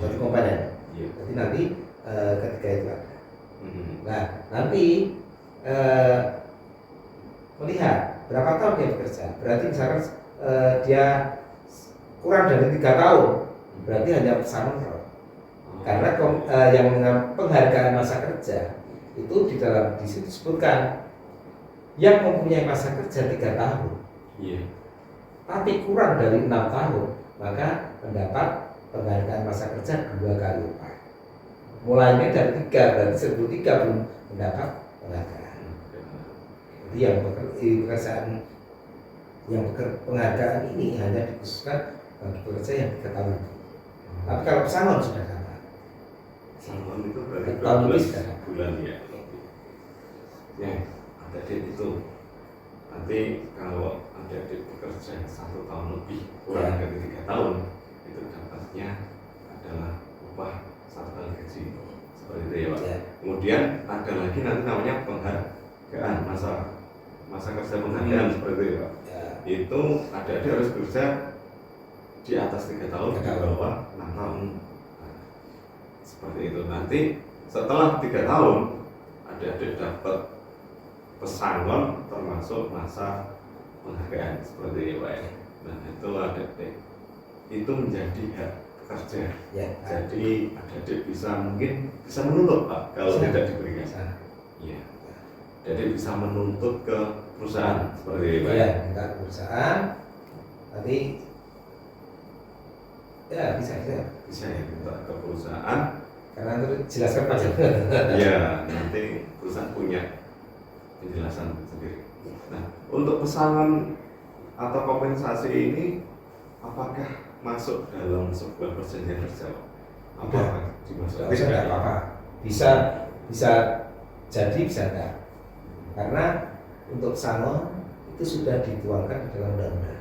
satu komponen. Iya. Jadi nanti ketiga itu ada. Nah nanti melihat berapa tahun dia bekerja. Berarti misalkan dia kurang dari 3 tahun, berarti hanya pesangon tahun. Karena yang penghargaan masa kerja itu di situ disebutkan yang mempunyai masa kerja 3 tahun. Iya. Tapi kurang dari 6 tahun, maka mendapat penghargaan masa kerja 2 kali upah. Mulainya dari 3, berarti sebelum 3 belum mendapat penghargaan. Jadi yang pekerjaan yang penghargaan ini hanya dikhususkan bagi pekerja yang 3 tahun. Tapi kalau pesangon sudah dapat. Pesangon itu berarti tahun lebih bulan ya. Ya, adik-adik itu nanti kalau adik-adik bekerja 1 tahun lebih kurang dari 3 tahun, itu dapatnya adalah upah 1 kali gaji seperti itu ya Pak. Kemudian ada lagi nanti namanya penghargaan masa kerja penghargaan seperti itu ya Pak. Itu adik-adik harus bekerja di atas 3 tahun, di bawah 6 tahun. Nah, seperti itu. Nanti setelah 3 tahun adik-adik dapat pesangon termasuk masa penghargaan seperti itu Pak ya. Nah itu adik-adik itu menjadi hak pekerja. Jadi adik-adik mungkin bisa menuntut Pak kalau tidak diberikan. Iya. Jadi bisa menuntut ke perusahaan seperti itu Pak. Iya, minta ke perusahaan. Nanti ya bisa ya minta ke perusahaan. Karena itu jelaskan pajak. Iya, nanti perusahaan punya penjelasan sendiri. Nah, untuk pesangon atau kompensasi ini apakah masuk dalam sebuah perjanjian kerja? Apakah dimasukkan? Bisa enggak apa-apa. Bisa jadi bisa enggak. karena untuk pesangon itu sudah dituangkan di dalam undang-undang.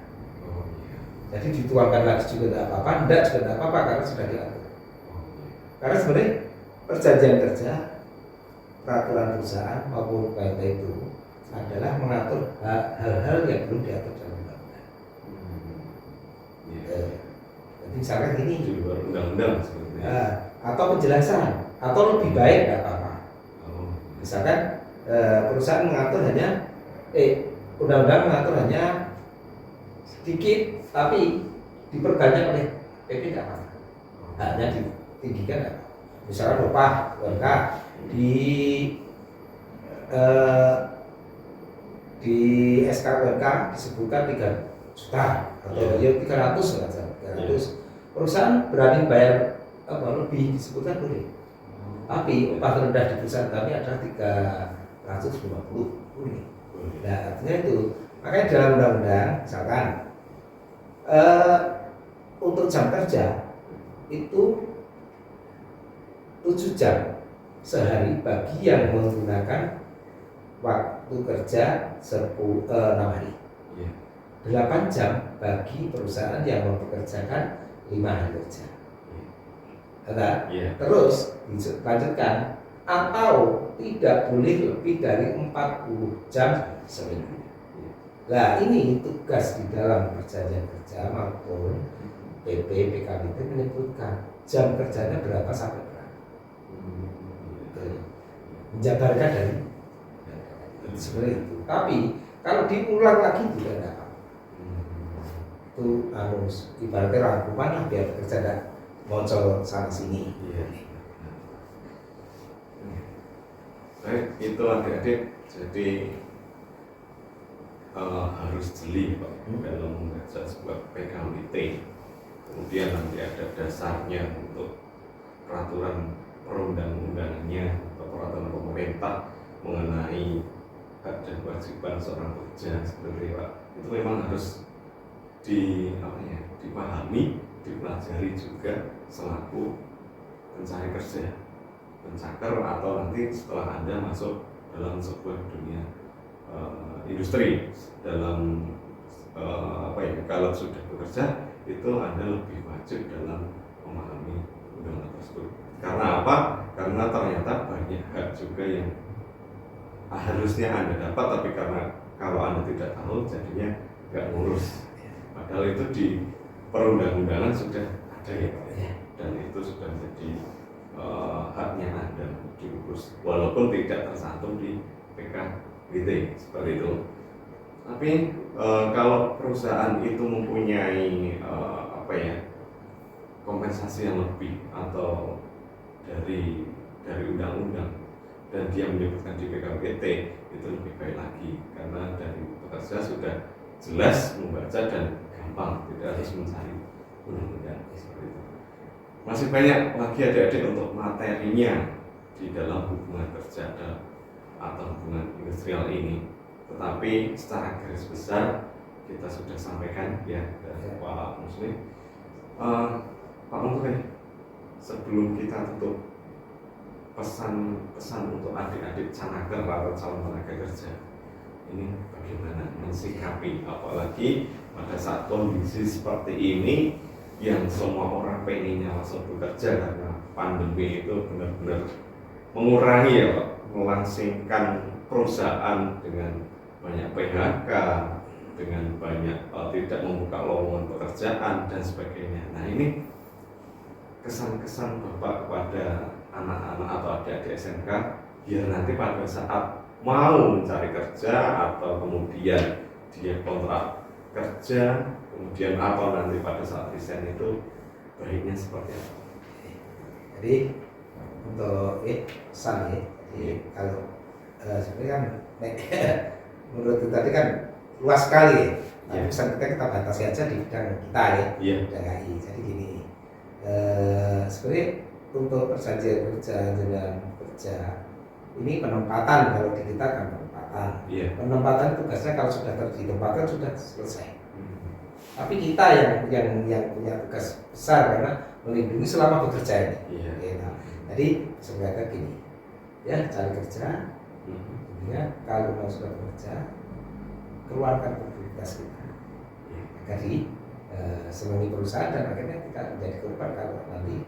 Jadi dituangkan lagi juga tidak apa-apa, tidak juga tidak apa-apa karena sudah diatur. Karena sebenarnya perjanjian kerja, peraturan perusahaan maupun PLT itu adalah mengatur hal-hal yang belum diatur dalam undang-undang. Jadi misalkan ini di luar undang-undang sebenarnya. Atau penjelasan, atau lebih baik tidak apa-apa. Misalkan perusahaan mengatur hanya undang-undang mengatur hanya sedikit, tapi diperbanyak oleh PP tidak apa-apa. Hanya ditinggikan apa. Misalkan upah UMK di SK UMK disebutkan 3 juta atau 300 saja. 300. Perusahaan berani bayar lebih disebutkan boleh. Tapi upah terendah di perusahaan kami adalah 350 boleh. Nah, artinya itu. Makanya dalam undang-undang misalkan untuk jam kerja itu 7 jam sehari bagi yang menggunakan waktu kerja 6 hari. 8 jam bagi perusahaan yang mempekerjakan 5 hari kerja. Terus dilanjutkan atau tidak boleh lebih dari 40 jam seminggu. Nah, ini tugas di dalam perjanjian kerja maupun PP PKWT menyebutkan jam kerjanya berapa sampai berapa. Menjabarkan dari seperti itu. Tapi kalau diulang lagi juga tidak apa. Itu harus ibaratnya rangkuman lah biar kerja tidak muncul sana sini. Baik, itu adik-adik. Jadi harus jeli Pak dalam membaca sebuah PKWT. Kemudian nanti ada dasarnya untuk peraturan perundang-undangannya atau peraturan pemerintah mengenai hak dan kewajiban seorang pekerja seperti Pak. Itu memang harus dipahami, dipelajari juga selaku pencari kerja, pencakar atau nanti setelah Anda masuk dalam sebuah dunia industri dalam kalau sudah bekerja itu Anda lebih wajib dalam memahami undang-undang tersebut. Karena apa? Karena ternyata banyak hak juga yang harusnya Anda dapat, tapi karena kalau Anda tidak tahu jadinya nggak ngurus. Padahal itu di perundang-undangan sudah ada ya Pak, dan itu sudah menjadi haknya Anda diurus, walaupun tidak tercantum di PKWT seperti itu. Tapi kalau perusahaan itu mempunyai kompensasi yang lebih atau dari undang-undang dan dia menyebutkan di PKWT, itu lebih baik lagi karena dari pekerja sudah jelas membaca dan gampang, tidak harus mencari undang-undang seperti itu. Masih banyak lagi adik-adik untuk materinya di dalam hubungan kerja atau hubungan industrial ini. Tetapi secara garis besar kita sudah sampaikan ya dari Pak Muslim. Pak Muslim, sebelum kita tutup, pesan untuk adik-adik canaker atau calon tenaga kerja ini bagaimana mensikapi, apalagi pada saat kondisi seperti ini yang semua orang pengennya langsung bekerja karena pandemi itu benar-benar mengurangi ya Pak, melangsingkan perusahaan dengan banyak PHK, dengan banyak tidak membuka lowongan pekerjaan dan sebagainya. Nah, ini kesan-kesan Bapak kepada anak-anak atau adik-adik SMK biar nanti pada saat mau mencari kerja atau kemudian dia kontrak kerja, kemudian atau nanti pada saat resign itu baiknya seperti apa? Jadi untuk pesan ya, jadi kalau sebenarnya kan menurut tadi kan luas sekali ya. Pesan kita batasi aja di bidang kita ya, bidang HI. Jadi gini, sebenarnya untuk perjanjian kerja dengan kerja ini penempatan, kalau di kita kan penempatan. Penempatan tugasnya kalau sudah ditempatkan sudah selesai. Tapi kita yang punya tugas besar karena melindungi selama bekerja ini. Jadi sebenarnya gini, ya cari kerja Intinya kalau mau sudah bekerja, keluarkan produktivitas kita agar senangi perusahaan dan akhirnya kita menjadi korban kalau nanti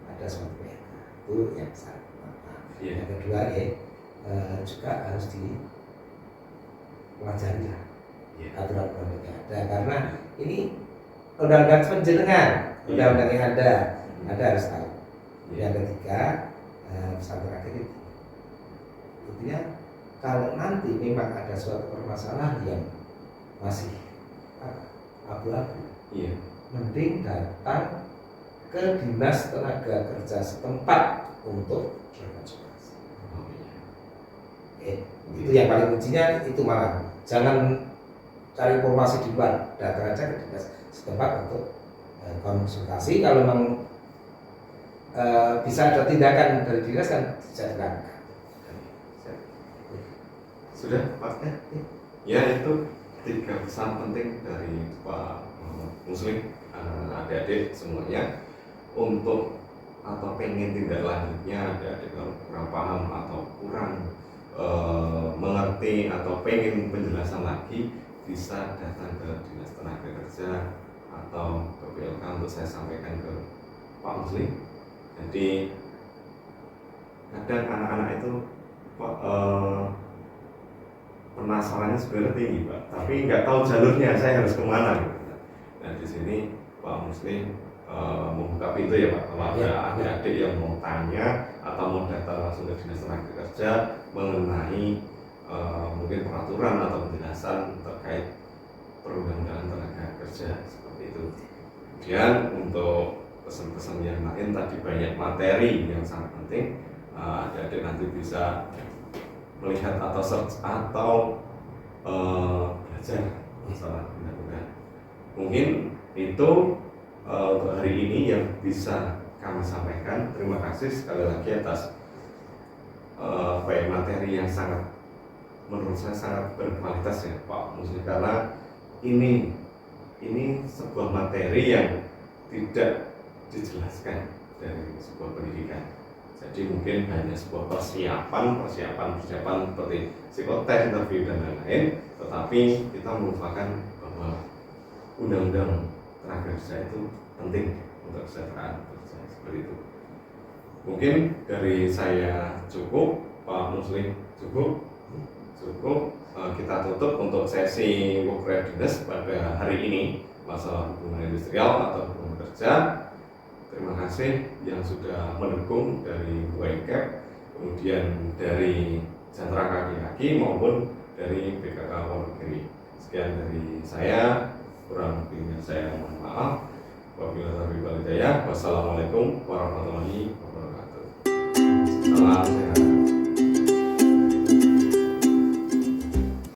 ada suatu PHK. Itu yang satu. Yang kedua juga harus dipelajari lah aturan-aturan yang ada, karena ini undang-undang penjenengan, undang-undang yang ada harus tahu. Yang ketiga, pesan terakhir itu, intinya kalau nanti memang ada suatu permasalahan yang masih abu-abu, mending datang ke dinas tenaga kerja setempat untuk berkonsultasi. Itu yang paling kuncinya, itu malah jangan cari informasi di luar, datang aja ke dinas setempat untuk konsultasi. Kalau memang bisa ada tindakan dari dinas kan bisa dilakukan. Sudah Pak? Ya, itu 3 pesan penting dari Pak Muslim, adik-adik semuanya, untuk atau pengen tindak lanjutnya, adik-adik kalau kurang paham atau kurang mengerti atau pengen penjelasan lagi, bisa datang ke Dinas Tenaga Kerja atau ke PLK untuk saya sampaikan ke Pak Muslim. Jadi kadang anak-anak itu penasarannya sebenarnya tinggi Pak, tapi nggak tahu jalurnya, saya harus kemana gitu. Nah di sini Pak Muslim membuka pintu ya Pak, kalau ada adik-adik yang mau tanya atau mau datang langsung ke Dinas Tenaga Kerja mengenai mungkin peraturan atau penjelasan terkait perundang-undangan tenaga kerja seperti itu. Kemudian untuk pesan-pesan yang lain tadi banyak materi yang sangat penting, adik-adik nanti bisa melihat atau search atau belajar masalah undang-undang. Mungkin itu untuk hari ini yang bisa kami sampaikan. Terima kasih sekali lagi atas materi yang sangat, menurut saya sangat berkualitas ya Pak Muslim, karena ini sebuah materi yang tidak dijelaskan dari sebuah pendidikan. Jadi mungkin hanya sebuah persiapan seperti psikotes, interview dan lain-lain, tetapi kita melupakan bahwa undang-undang tenaga kerja itu penting untuk kesejahteraan kerja, seperti itu. Mungkin dari saya cukup, Pak Muslim cukup. Kita tutup untuk sesi work readiness pada hari ini, masalah hubungan industrial atau hubungan kerja. Terima kasih yang sudah mendukung dari UNCAP, kemudian dari Sentra Kaki maupun dari BKK Wonogiri. Sekian dari saya, kurang lebihnya saya mohon maaf. Wabillahi taufiq wal hidayah. Wassalamualaikum warahmatullahi wabarakatuh. Salam sehat.